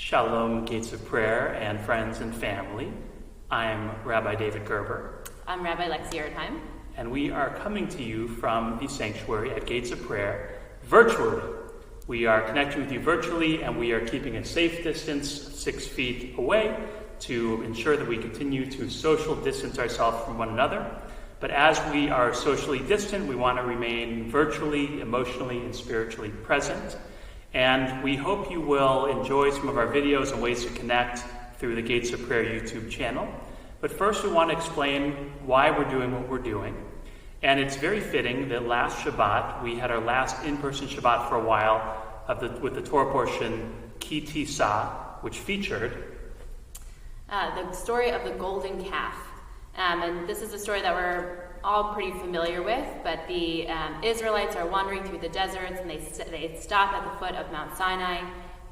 Shalom, Gates of Prayer, and friends and family. I'm Rabbi David Gerber. I'm Rabbi Lexi Erdheim. And we are coming to you from the sanctuary at Gates of Prayer virtually. We are connecting with you virtually, and we are keeping a safe distance, 6 feet away, to ensure that we continue to social distance ourselves from one another. But as we are socially distant, we want to remain virtually, emotionally, and spiritually present. And we hope you will enjoy some of our videos and ways to connect through the Gates of Prayer YouTube channel. But first we want to explain why we're doing what we're doing. And it's very fitting that last Shabbat, we had our last in-person Shabbat for a while with the Torah portion, Ki Tisa, which featured the story of the golden calf. And this is a story that we're all pretty familiar with, but the Israelites are wandering through the deserts, and they stop at the foot of Mount Sinai,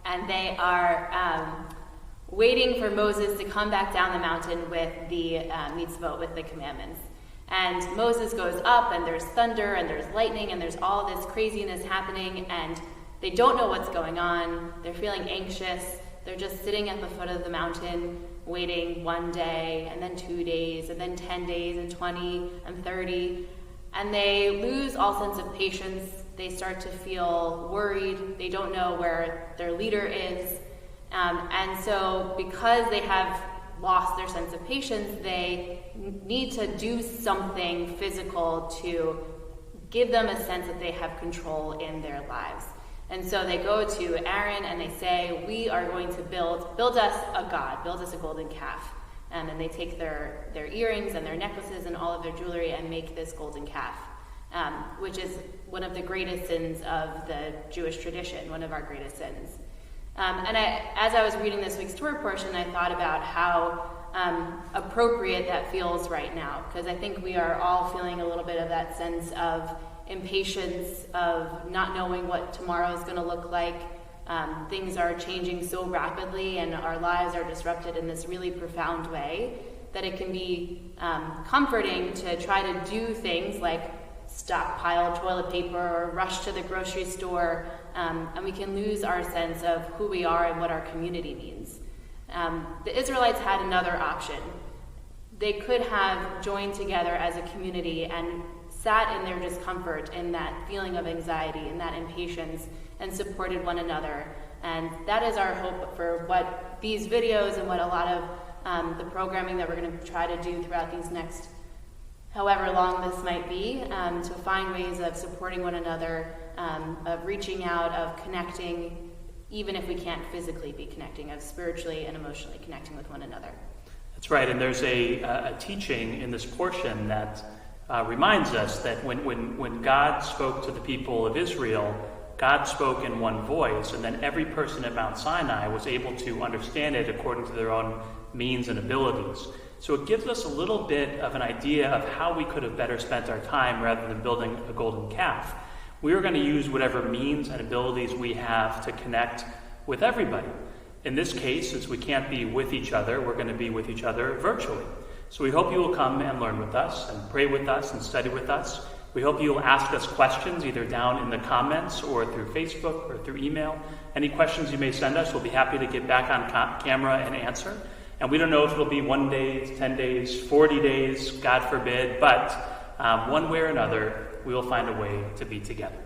and they are waiting for Moses to come back down the mountain with the mitzvot, with the commandments. And Moses goes up, and there's thunder, and there's lightning, and there's all this craziness happening, and they don't know what's going on. They're feeling anxious. They're just sitting at the foot of the mountain, waiting 1 day, and then 2 days, and then 10 days, and 20, and 30. And they lose all sense of patience. They start to feel worried. They don't know where their leader is. And so because they have lost their sense of patience, they need to do something physical to give them a sense that they have control in their lives. And so they go to Aaron and they say, we are going to build us a god, build us a golden calf. And they take their earrings and their necklaces and all of their jewelry and make this golden calf, which is one of the greatest sins of the Jewish tradition, one of our greatest sins. As I was reading this week's Torah portion, I thought about how appropriate that feels right now, because I think we are all feeling a little bit of that sense of impatience, of not knowing what tomorrow is going to look like. Things are changing so rapidly, and our lives are disrupted in this really profound way that it can be comforting to try to do things like stockpile toilet paper or rush to the grocery store, and we can lose our sense of who we are and what our community means. The Israelites had another option. They could have joined together as a community and sat in their discomfort, in that feeling of anxiety, in that impatience, and supported one another. And that is our hope for what these videos and what a lot of the programming that we're going to try to do throughout these next however long this might be, to find ways of supporting one another, of reaching out, of connecting, even if we can't physically be connecting, of spiritually and emotionally connecting with one another. That's right, and there's a teaching in this portion that reminds us that when God spoke to the people of Israel, God spoke in one voice, and then every person at Mount Sinai was able to understand it according to their own means and abilities. So it gives us a little bit of an idea of how we could have better spent our time rather than building a golden calf. We are going to use whatever means and abilities we have to connect with everybody. In this case, since we can't be with each other, we're going to be with each other virtually. So we hope you will come and learn with us and pray with us and study with us. We hope you will ask us questions either down in the comments or through Facebook or through email. Any questions you may send us, we'll be happy to get back on camera and answer. And we don't know if it'll be 1 day, 10 days, 40 days, God forbid, but one way or another, we will find a way to be together.